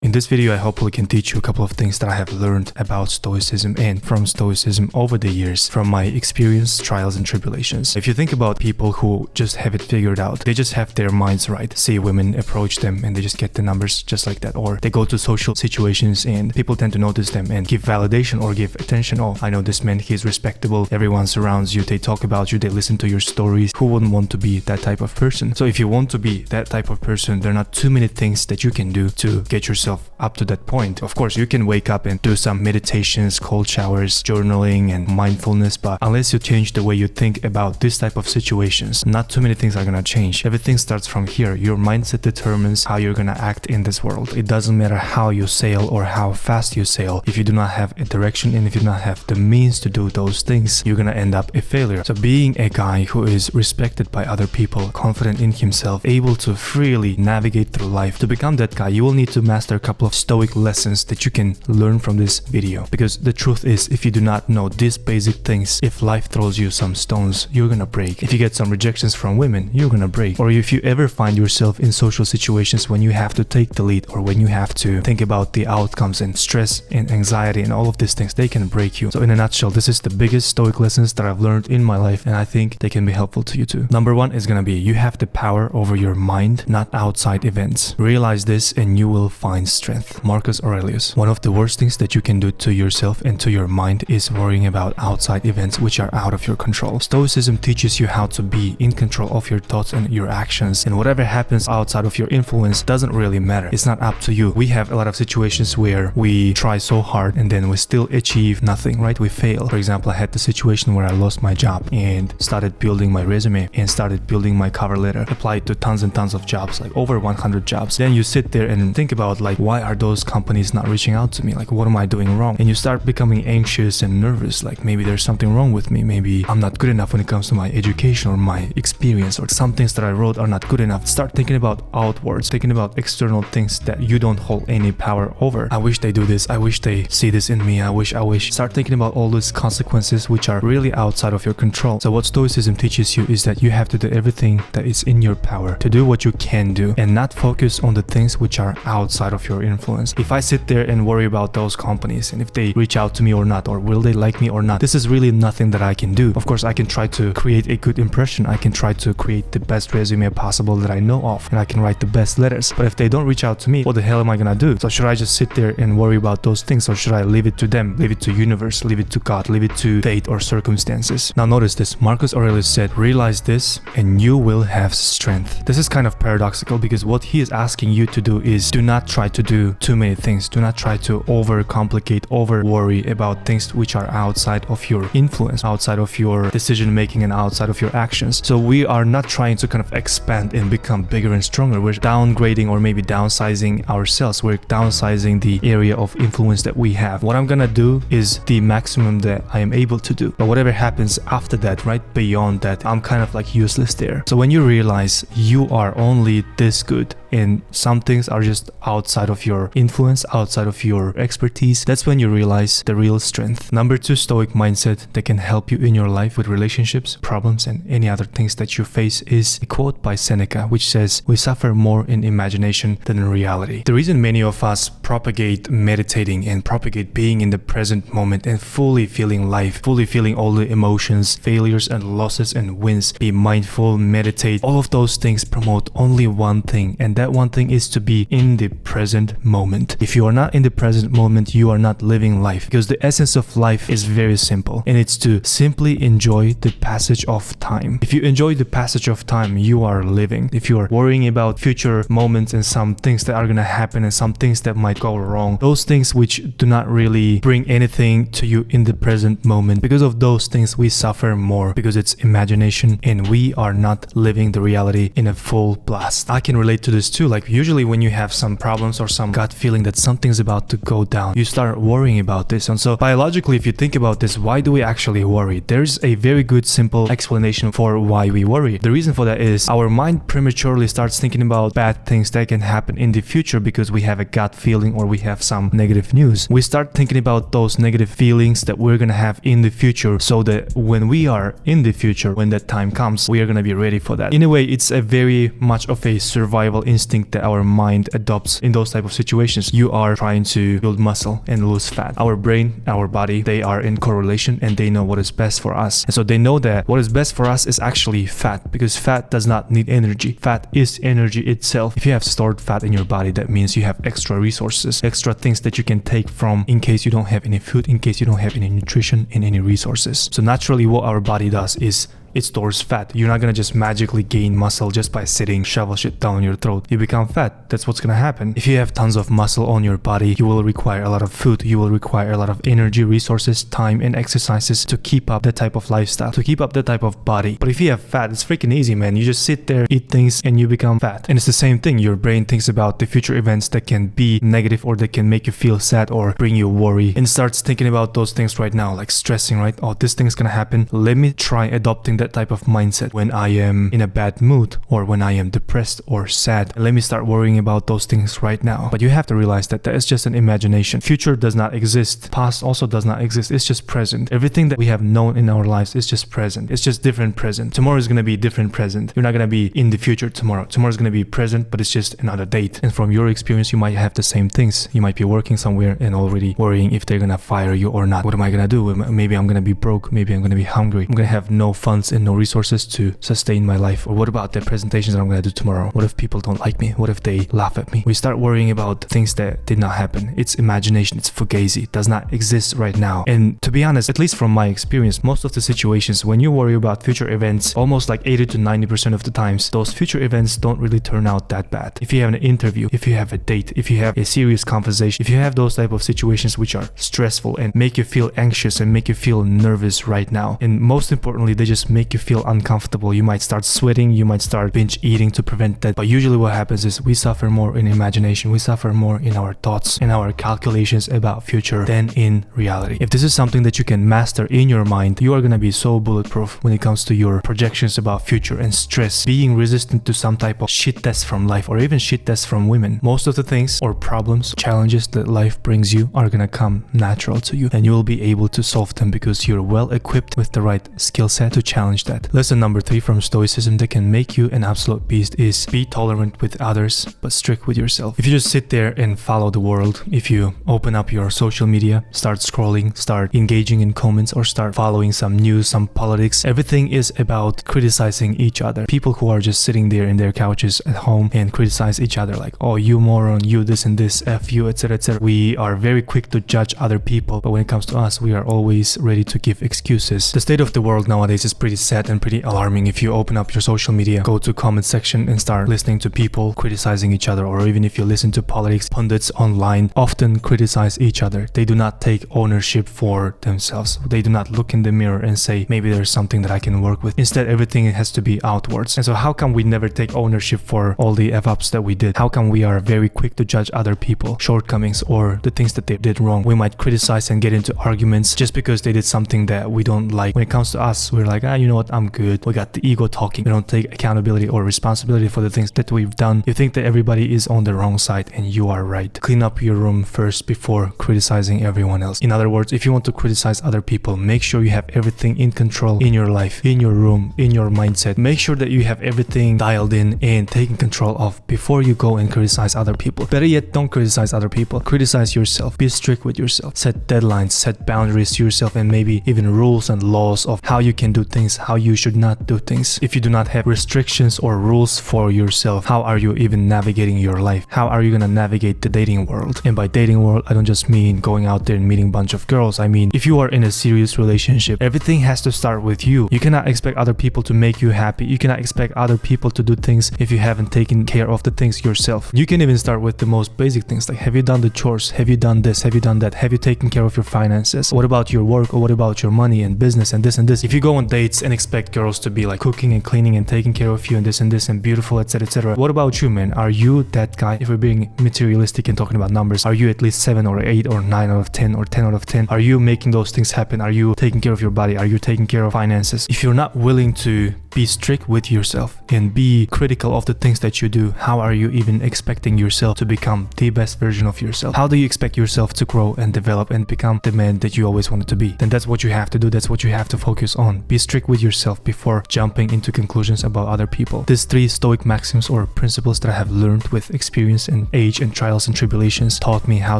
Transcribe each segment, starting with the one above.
In this video, I hopefully can teach you a couple of things that I have learned about Stoicism and from Stoicism over the years, from my experience, trials and tribulations. If you think about people who just have it figured out, they just have their minds right. See women approach them and they just get the numbers just like that. Or they go to social situations and people tend to notice them and give validation or give attention. Oh, I know this man, he's respectable. Everyone surrounds you. They talk about you. They listen to your stories. Who wouldn't want to be that type of person? So if you want to be that type of person, there are not too many things that you can do to get yourself up to that point. Of course, you can wake up and do some meditations, cold showers, journaling and mindfulness, but unless you change the way you think about this type of situations, not too many things are gonna change. Everything starts from here. Your mindset determines how you're gonna act in this world. It doesn't matter how you sail or how fast you sail. If you do not have a direction and if you do not have the means to do those things, you're gonna end up a failure. So being a guy who is respected by other people, confident in himself, able to freely navigate through life, to become that guy, you will need to master a couple of Stoic lessons that you can learn from this video. Because the truth is, if you do not know these basic things, if life throws you some stones, you're gonna break. If you get some rejections from women, you're gonna break. Or if you ever find yourself in social situations when you have to take the lead or when you have to think about the outcomes and stress and anxiety and all of these things, they can break you. So in a nutshell, this is the biggest Stoic lessons that I've learned in my life, and I think they can be helpful to you too. Number one is gonna be, you have the power over your mind, not outside events. Realize this and you will find strength. Marcus Aurelius. One of the worst things that you can do to yourself and to your mind is worrying about outside events which are out of your control. Stoicism teaches you how to be in control of your thoughts and your actions, and whatever happens outside of your influence doesn't really matter. It's not up to you. We have a lot of situations where we try so hard and then we still achieve nothing, right? We fail. For example, I had the situation where I lost my job and started building my resume and started building my cover letter, applied to tons and tons of jobs, like over 100 jobs. Then you sit there and think about, like, why are those companies not reaching out to me? Like, what am I doing wrong? And you start becoming anxious and nervous, like maybe there's something wrong with me. Maybe I'm not good enough when it comes to my education or my experience, or some things that I wrote are not good enough. Start thinking about outwards, thinking about external things that you don't hold any power over. I wish they do this. I wish they see this in me. I wish. Start thinking about all these consequences which are really outside of your control. So what Stoicism teaches you is that you have to do everything that is in your power to do what you can do and not focus on the things which are outside of your influence. If I sit there and worry about those companies and if they reach out to me or not, or will they like me or not, this is really nothing that I can do. Of course, I can try to create a good impression. I can try to create the best resume possible that I know of, and I can write the best letters. But if they don't reach out to me, what the hell am I gonna do? So should I just sit there and worry about those things, or should I leave it to them, leave it to universe, leave it to God, leave it to fate or circumstances? Now notice this. Marcus Aurelius said, realize this and you will have strength. This is kind of paradoxical because what he is asking you to do is, do not try to do too many things. Do not try to overcomplicate, over worry about things which are outside of your influence, outside of your decision making and outside of your actions. So we are not trying to kind of expand and become bigger and stronger. We're downgrading or maybe downsizing ourselves. We're downsizing the area of influence that we have. What I'm gonna do is the maximum that I am able to do. But whatever happens after that, right beyond that, I'm kind of like useless there. So when you realize you are only this good and some things are just outside of your influence, outside of your expertise, that's when you realize the real strength. Number two Stoic mindset that can help you in your life with relationships, problems, and any other things that you face is a quote by Seneca, which says, we suffer more in imagination than in reality. The reason many of us propagate meditating and propagate being in the present moment and fully feeling life, fully feeling all the emotions, failures and losses and wins, be mindful, meditate, all of those things promote only one thing, and that one thing is to be in the present moment. If you are not in the present moment, you are not living life, because the essence of life is very simple, and it's to simply enjoy the passage of time. If you enjoy the passage of time, you are living. If you are worrying about future moments and some things that are gonna happen and some things that might go wrong, those things which do not really bring anything to you in the present moment, because of those things we suffer more, because it's imagination and we are not living the reality in a full blast. I can relate to this too. Like usually when you have some problems or some gut feeling that something's about to go down, you start worrying about this. And so biologically, if you think about this, why do we actually worry? There's a very good simple explanation for why we worry. The reason for that is our mind prematurely starts thinking about bad things that can happen in the future because we have a gut feeling or we have some negative news. We start thinking about those negative feelings that we're gonna have in the future, so that when we are in the future, when that time comes, we are gonna be ready for that. In a way, it's a very much of a survival instinct that our mind adopts in those type type of situations, you are trying to build muscle and lose fat. Our brain, our body, they are in correlation and they know what is best for us. And so they know that what is best for us is actually fat, because fat does not need energy. Fat is energy itself. If you have stored fat in your body, that means you have extra resources, extra things that you can take from in case you don't have any food, in case you don't have any nutrition and any resources. So naturally what our body does is it stores fat. You're not gonna just magically gain muscle just by sitting, shovel shit down your throat. You become fat. That's what's gonna happen. If you have tons of muscle on your body, you will require a lot of food. You will require a lot of energy, resources, time, and exercises to keep up that type of lifestyle, to keep up that type of body. But if you have fat, it's freaking easy, man. You just sit there, eat things, and you become fat. And it's the same thing. Your brain thinks about the future events that can be negative or that can make you feel sad or bring you worry, and starts thinking about those things right now, like stressing, right? Oh, this thing's gonna happen. Let me try adopting that type of mindset when I am in a bad mood or when I am depressed or sad. Let me start worrying about those things right now. But you have to realize that that is just an imagination. Future does not exist. Past also does not exist. It's just present. Everything that we have known in our lives is just present. It's just different present. Tomorrow is going to be different present. You're not going to be in the future tomorrow. Tomorrow is going to be present, but it's just another date. And from your experience, you might have the same things. You might be working somewhere and already worrying if they're going to fire you or not. What am I going to do? Maybe I'm going to be broke. Maybe I'm going to be hungry. I'm going to have no funds and no resources to sustain my life. Or what about the presentations that I'm going to do tomorrow? What if people don't like me? What if they laugh at me? We start worrying about things that did not happen. It's imagination. It's fugazi. It does not exist right now. And to be honest, at least from my experience, most of the situations when you worry about future events, almost like 80 to 90% of the times, those future events don't really turn out that bad. If you have an interview, if you have a date, if you have a serious conversation, if you have those type of situations which are stressful and make you feel anxious and make you feel nervous right now, and most importantly, they just make you feel uncomfortable. You might start sweating, you might start binge eating to prevent that. But usually what happens is we suffer more in imagination, we suffer more in our thoughts and our calculations about future than in reality. If this is something that you can master in your mind, you are going to be so bulletproof when it comes to your projections about future and stress, being resistant to some type of shit test from life or even shit test from women. Most of the things or problems, challenges that life brings you are going to come natural to you, and you will be able to solve them because you're well equipped with the right skill set to challenge that. Lesson number 3 from Stoicism that can make you an absolute beast is be tolerant with others but strict with yourself. If you just sit there and follow the world, if you open up your social media, start scrolling, start engaging in comments, or start following some news, some politics, everything is about criticizing each other. People who are just sitting there in their couches at home and criticize each other like, oh, you moron, you this and this, F you, etc, etc. We are very quick to judge other people, but when it comes to us, we are always ready to give excuses. The state of the world nowadays is pretty sad and pretty alarming. If you open up your social media, go to comment section and start listening to people criticizing each other, or even if you listen to politics, pundits online often criticize each other. They do not take ownership for themselves. They do not look in the mirror and say, maybe there's something that I can work with. Instead, everything has to be outwards. And so how come we never take ownership for all the F-ups that we did? How come we are very quick to judge other people, shortcomings, or the things that they did wrong? We might criticize and get into arguments just because they did something that we don't like. When it comes to us, we're like, you know what, I'm good. We got the ego talking. We don't take accountability or responsibility for the things that we've done. You think that everybody is on the wrong side, and you are right. Clean up your room first before criticizing everyone else. In other words, if you want to criticize other people, make sure you have everything in control in your life, in your room, in your mindset. Make sure that you have everything dialed in and taken control of before you go and criticize other people. Better yet, don't criticize other people. Criticize yourself. Be strict with yourself. Set deadlines, set boundaries to yourself, and maybe even rules and laws of how you can do things, how you should not do things. If you do not have restrictions or rules for yourself, how are you even navigating your life? How are you gonna navigate the dating world? And by dating world, I don't just mean going out there and meeting a bunch of girls. I mean, if you are in a serious relationship, everything has to start with you. You cannot expect other people to make you happy. You cannot expect other people to do things if you haven't taken care of the things yourself. You can even start with the most basic things, like, have you done the chores? Have you done this? Have you done that? Have you taken care of your finances? What about your work? Or what about your money and business and this and this? If you go on dates and expect girls to be like cooking and cleaning and taking care of you and this and beautiful, etc, etc, what about you, man? Are you that guy? If we're being materialistic and talking about numbers, are you at least 7 or 8 or 9 out of 10 or 10 out of 10? Are you making those things happen? Are you taking care of your body? Are you taking care of finances? If you're not willing to be strict with yourself and be critical of the things that you do, how are you even expecting yourself to become the best version of yourself? How do you expect yourself to grow and develop and become the man that you always wanted to be? Then that's what you have to do. That's what you have to focus on. Be strict with yourself before jumping into conclusions about other people. These 3 Stoic maxims or principles that I have learned with experience and age and trials and tribulations taught me how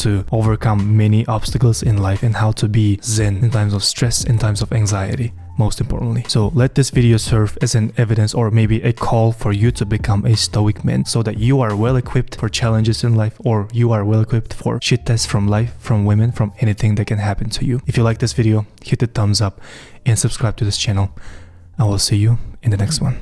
to overcome many obstacles in life and how to be zen in times of stress, in times of anxiety, most importantly. So let this video serve as an evidence or maybe a call for you to become a Stoic man so that you are well equipped for challenges in life, or you are well equipped for shit tests from life, from women, from anything that can happen to you. If you like this video, hit the thumbs up and subscribe to this channel. I will see you in the next one.